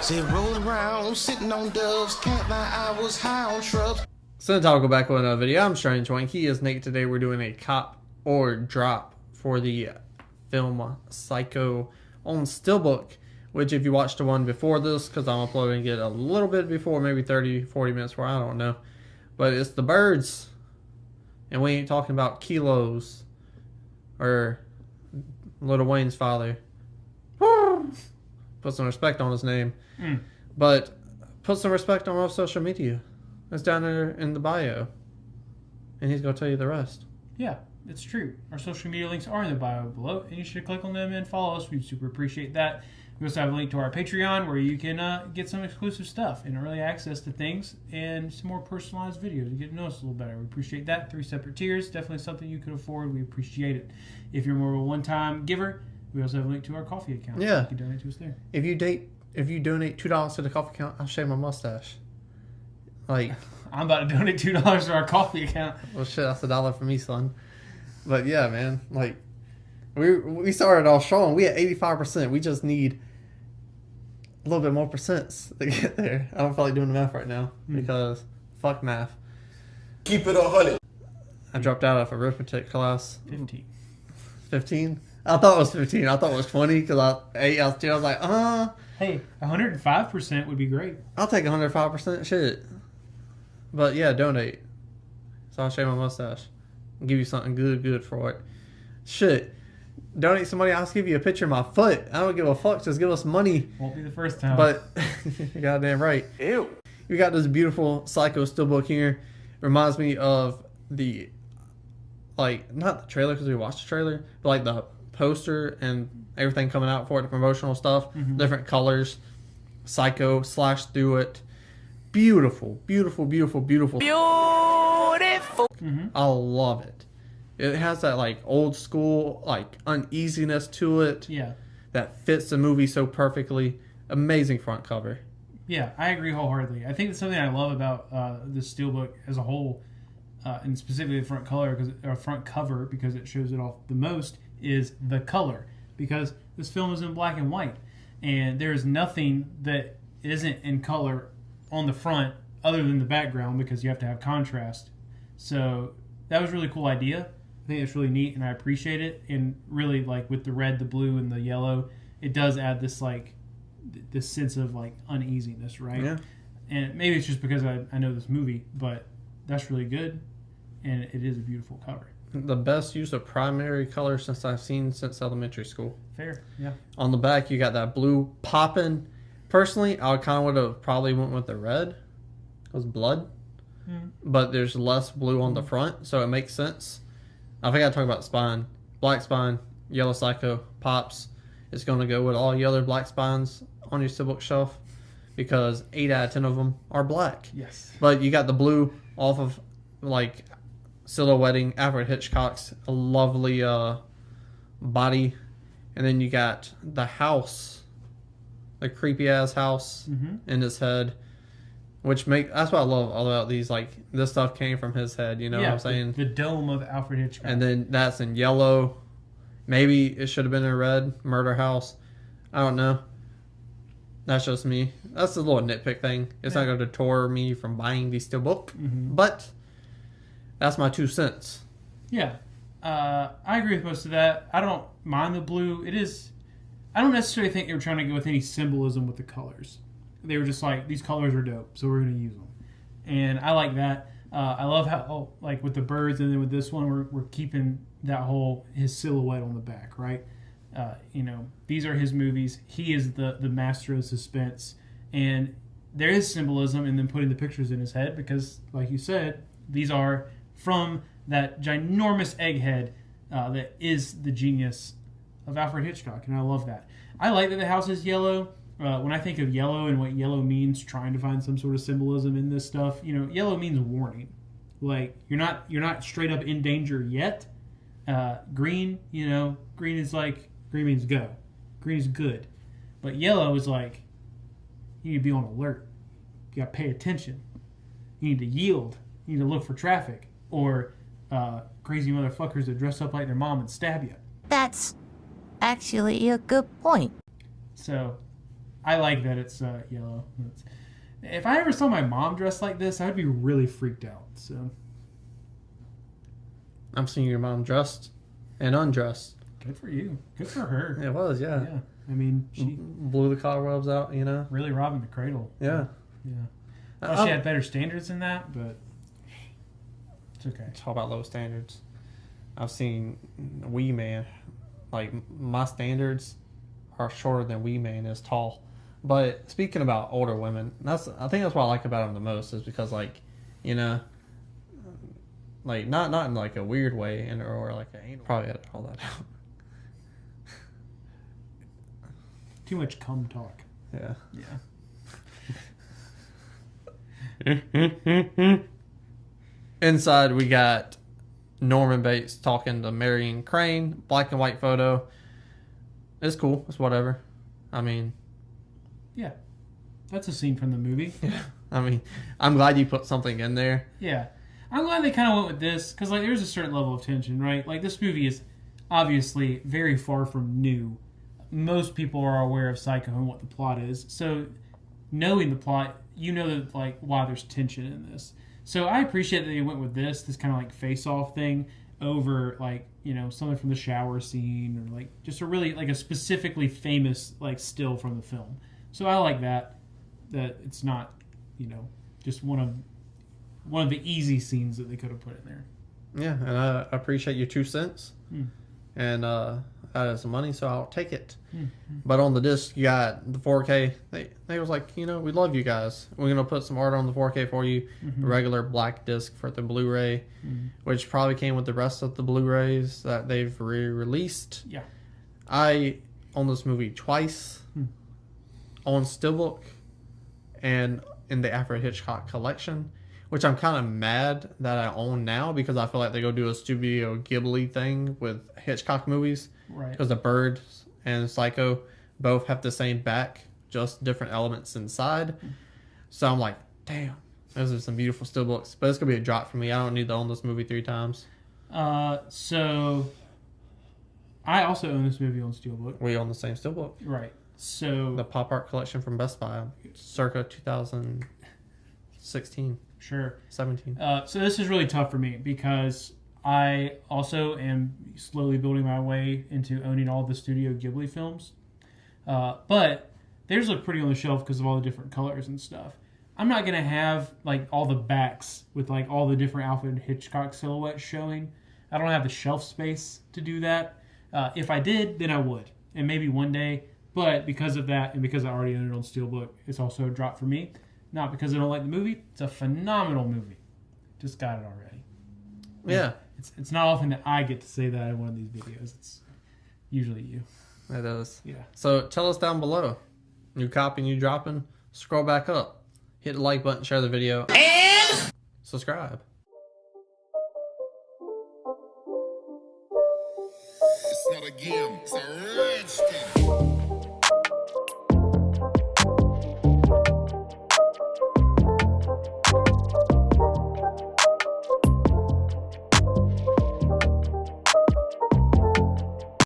Sit rolling around, sitting on doves, can't lie, I was high on shrubs. So I'll go back with another video. I'm Strange Wang. He is Nate. Today we're doing a cop or drop for the film Psycho on SteelBook, which if you watched the one before this, because I'm uploading it a little bit before, maybe 30-40 minutes before, I don't know, but it's the birds, and we ain't talking about kilos or Lil Wayne's father. Put some respect on his name. But put some respect on our social media. It's down there in the bio. And he's going to tell you the rest. Yeah, it's true. Our social media links are in the bio below, and you should click on them and follow us. We'd super appreciate that. We also have a link to our Patreon where you can get some exclusive stuff and early access to things and some more personalized videos. You get to know us a little better. We appreciate that. 3 separate tiers. Definitely something you could afford. We appreciate it. If you're more of a one-time giver, we also have a link to our coffee account. Yeah. You can donate to us there. If you donate $2 to the coffee account, I'll shave my mustache. Like, I'm about to donate $2 to our coffee account. well, shit, that's $1 for me, son. But yeah, man, like, we started off strong. We at 85%. We just need a little bit more percents to get there. I don't feel like doing the math right now because fuck math. Keep it 100. I dropped out of arithmetic class. 15. 15? I thought it was 15. I thought it was 20 because I was like, Hey, 105% would be great. I'll take 105% shit. But yeah, donate. So I'll shave my mustache. I'll give you something good for it. Shit. Donate some money. I'll just give you a picture of my foot. I don't give a fuck. Just give us money. Won't be the first time. But you're goddamn right. Ew. We got this beautiful Psycho SteelBook here. Reminds me of the, like, not the trailer because we watched the trailer, but like the poster and everything coming out for it, the promotional stuff, different colors, Psycho / through it. Beautiful. I love it. It has that like old school like uneasiness to it. Yeah. That fits the movie so perfectly. Amazing front cover. Yeah, I agree wholeheartedly. I think that's something I love about the SteelBook as a whole, and specifically the front cover because it shows it off the most, is the color. Because this film is in black and white, and there is nothing that isn't in color on the front other than the background because you have to have contrast. So that was a really cool idea. I think it's really neat, and I appreciate it. And really, like with the red, the blue, and the yellow, it does add this like this sense of like uneasiness, right? Yeah. And maybe it's just because I know this movie, but that's really good, and it is a beautiful cover. The best use of primary color I've seen since elementary school. Fair, yeah. On the back, you got that blue popping. Personally, I kind of would have probably went with the red. It was blood. But there's less blue on the front, so it makes sense. I think I talked about spine. Black spine, yellow Psycho, pops. It's going to go with all your other black spines on your SteelBook shelf because 8 out of 10 of them are black. Yes. But you got the blue off of, like, silhouetting Alfred Hitchcock's a lovely body. And then you got the house, the creepy-ass house in his head. That's what I love all about these. Like, this stuff came from his head, you know what I'm saying? The dome of Alfred Hitchcock. And then that's in yellow. Maybe it should have been in red. Murder house. I don't know. That's just me. That's a little nitpick thing. It's not going to deter me from buying the SteelBook. But that's my 2 cents. Yeah. I agree with most of that. I don't mind the blue. I don't necessarily think they were trying to go with any symbolism with the colors. They were just like, these colors are dope, so we're going to use them. And I like that. I love how, like with the birds, and then with this one, we're keeping that his silhouette on the back, right? These are his movies. He is the master of suspense. And there is symbolism in them putting the pictures in his head because, like you said, these are from that ginormous egghead that is the genius of Alfred Hitchcock, and I love that. I like that the house is yellow. When I think of yellow and what yellow means, trying to find some sort of symbolism in this stuff, yellow means warning. Like you're not straight up in danger yet. Green, green means go. Green is good, but yellow is like you need to be on alert. You got to pay attention. You need to yield. You need to look for traffic or crazy motherfuckers that dress up like their mom and stab you. That's actually a good point. So I like that it's yellow. If I ever saw my mom dressed like this, I'd be really freaked out. So I'm seeing your mom dressed and undressed. good for you. Good for her. It was, yeah. Yeah. I mean, she Blew the cobwebs out, you know? really robbing the cradle. Yeah. Yeah. Well, she had better standards than that, but it's okay. It's all about low standards. I've seen Wee Man. Like, my standards are shorter than Wee Man is tall. But speaking about older women, I think that's what I like about them the most is because, like, you know, like, not in, like, a weird way and or, like, a anal. Probably edit all that out. Too much cum talk. Yeah. Yeah. Inside, we got Norman Bates talking to Marion Crane. Black and white photo. It's cool. It's whatever. I mean... Yeah. That's a scene from the movie. Yeah. I mean, I'm glad you put something in there. Yeah. I'm glad they kind of went with this, because, like, there's a certain level of tension, right? Like, this movie is obviously very far from new. Most people are aware of Psycho and what the plot is. So, knowing the plot, you know that, like, why there's tension in this. So, I appreciate that they went with this kind of, like, face-off thing over, like, you know, something from the shower scene or, like, just a really, like, a specifically famous, like, still from the film. So, I like that it's not, you know, just one of the easy scenes that they could have put in there. Yeah, and I appreciate your 2 cents. And that is money, so I'll take it. But on the disc, you got the 4K. They was like, you know, we love you guys. We're going to put some art on the 4K for you. A regular black disc for the Blu-ray, which probably came with the rest of the Blu-rays that they've re-released. Yeah. I own this movie twice on SteelBook and in the Alfred Hitchcock collection, which I'm kind of mad that I own now because I feel like they go do a Studio Ghibli thing with Hitchcock movies. Right. Because The Bird and Psycho both have the same back, just different elements inside. So I'm like, damn, those are some beautiful steelbooks. But it's going to be a drop for me. I don't need to own this movie 3 times. So I also own this movie on SteelBook. We own the same steelbook. Right. So The pop art collection from Best Buy, circa 2016. Sure. 17. So this is really tough for me because I also am slowly building my way into owning all the Studio Ghibli films. But they just look pretty on the shelf because of all the different colors and stuff. I'm not going to have like all the backs with like all the different Alfred Hitchcock silhouettes showing. I don't have the shelf space to do that. If I did, then I would. And maybe one day. But because of that and because I already own it on SteelBook, it's also a drop for me. Not because I don't like the movie. It's a phenomenal movie. Just got it already. Yeah. It's not often that I get to say that in one of these videos. It's usually you. It is. Yeah. So tell us down below. New copy, new dropping. Scroll back up. Hit the like button, share the video. And subscribe. It's not a game, it's a rich thing.